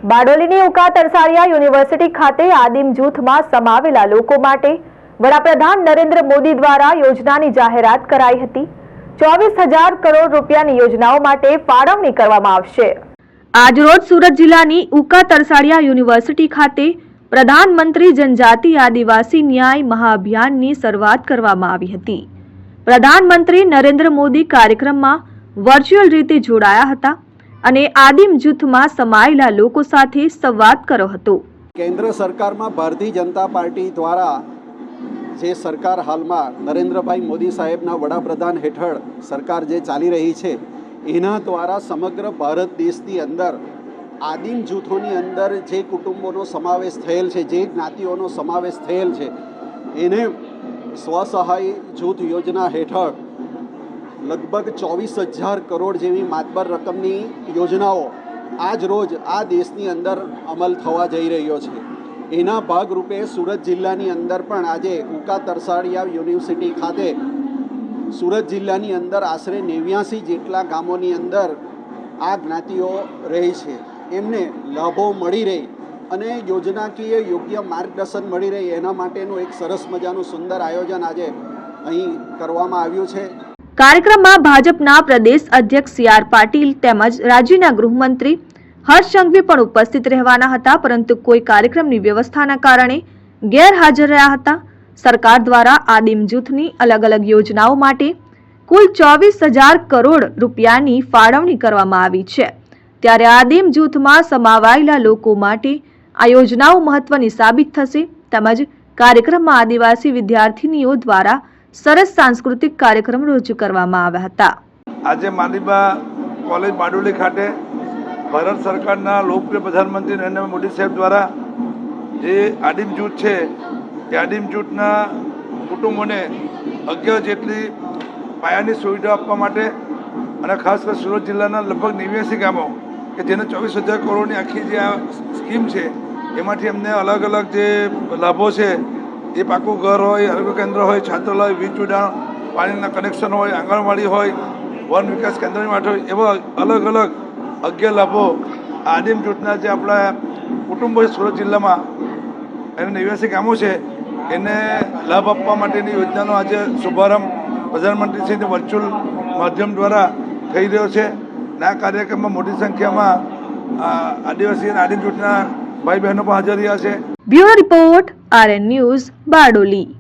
બારડોલીની ઉકા તરસાળિયા university ખાતે આદિમ જૂથમાં સમાવેલા લોકો માટે વડાપ્રધાન નરેન્દ્ર મોદી દ્વારા યોજનાની જાહેરાત કરાઈ હતી। 24,000 કરોડ રૂપિયાની યોજનાઓ માટે ફાળવણી કરવામાં આવશે। આજરોજ સુરત જિલ્લાની ઉકા તરસાળિયા યુનિવર્સિટી ખાતે પ્રધાનમંત્રી જનજાતિ આદિવાસી ન્યાય મહાઅભિયાનની શરૂઆત કરવામાં આવી હતી। પ્રધાનમંત્રી નરેન્દ્ર મોદી કાર્યક્રમમાં વર્ચ્યુઅલ રીતે જોડાયા હતા અને આદિમ જૂથમાં સમાયેલા લોકો સાથે સંવાદ કર્યો હતો। કેન્દ્ર સરકારમાં ભારતીય જનતા પાર્ટી દ્વારા જે સરકાર હાલમાં નરેન્દ્રભાઈ મોદી સાહેબના વડાપ્રધાન હેઠળ સરકાર જે ચાલી રહી છે એના દ્વારા સમગ્ર ભારત દેશની અંદર આદિમ જૂથોની અંદર જે કુટુંબોનો સમાવેશ થયેલ છે, જે જ્ઞાતિઓનો સમાવેશ થયેલ છે એને સ્વસહાય જૂથ યોજના હેઠળ લગભગ 24,000 કરોડ જેવી માતબર રકમની યોજનાઓ આજ રોજ આ દેશની અંદર અમલ થવા જઈ રહ્યો છે। એના ભાગરૂપે સુરત જિલ્લાની અંદર પણ આજે ઉકા તરસાળિયા યુનિવર્સિટી ખાતે સુરત જિલ્લાની અંદર આશરે 89 જેટલા ગામોની અંદર આ જ્ઞાતિઓ રહી છે, એમને લાભો મળી રહે અને યોજનાકીય યોગ્ય માર્ગદર્શન મળી રહે એના માટેનું એક સરસ મજાનું સુંદર આયોજન આજે અહીં કરવામાં આવ્યું છે। કાર્યક્રમમાં ભાજપના પ્રદેશ અધ્યક્ષ સી.આર. પાટીલ તેમજ રાજ્યના ગૃહમંત્રી હર્ષ સંઘવી પણ ઉપસ્થિત રહેવાના હતા, પરંતુ કોઈ કાર્યક્રમની વ્યવસ્થાના કારણે ગેરહાજર રહ્યા હતા। સરકાર દ્વારા આદિમ જૂથની અલગ અલગ યોજનાઓ માટે કુલ 24,000 કરોડ રૂપિયાની ફાળવણી કરવામાં આવી છે, ત્યારે આદિમ જૂથમાં સમાવાયેલા લોકો માટે આ યોજનાઓ મહત્વની સાબિત થશે। તેમજ કાર્યક્રમમાં આદિવાસી વિદ્યાર્થીનીઓ દ્વારા સરસ સાંસ્કૃતિક કાર્યક્રમ રજૂ કરવામાં આવ્યા હતા। આજે માલીબા કોલેજ બારડોલી ખાતે ભારત સરકારના લોકપ્રિય પ્રધાનમંત્રી નરેન્દ્ર મોદી સાહેબ દ્વારા જે આદિમ જૂથ છે એ આદિમ જૂથના કુટુંબોને 11 જેટલી પાયાની સુવિધા આપવા માટે અને ખાસ કરી સુરત જિલ્લાના લગભગ 89 ગામો કે જેને 24,000 કરોડની આખી જે આ સ્કીમ છે એમાંથી એમને અલગ અલગ જે લાભો છે એ પાકું ઘર હોય, આરોગ્ય કેન્દ્ર હોય, છાત્રાલય, વીજ જોડાણ, પાણીના કનેક્શન હોય, આંગણવાડી હોય, વન વિકાસ કેન્દ્રની માટે હોય, એવા અલગ અલગ 11 લાભો આદિમ જૂથના જે આપણા કુટુંબો છે સુરત જિલ્લામાં એને 89 ગામો છે એને લાભ આપવા માટેની યોજનાનો આજે શુભારંભ પ્રધાનમંત્રીશ્રીની વર્ચ્યુઅલ માધ્યમ દ્વારા થઈ રહ્યો છે। આ કાર્યક્રમમાં મોટી સંખ્યામાં આદિવાસી અને આદિમ જૂથના ભાઈ બહેનો પણ હાજર રહ્યા છે। Bureau report, RN news, Bardoli.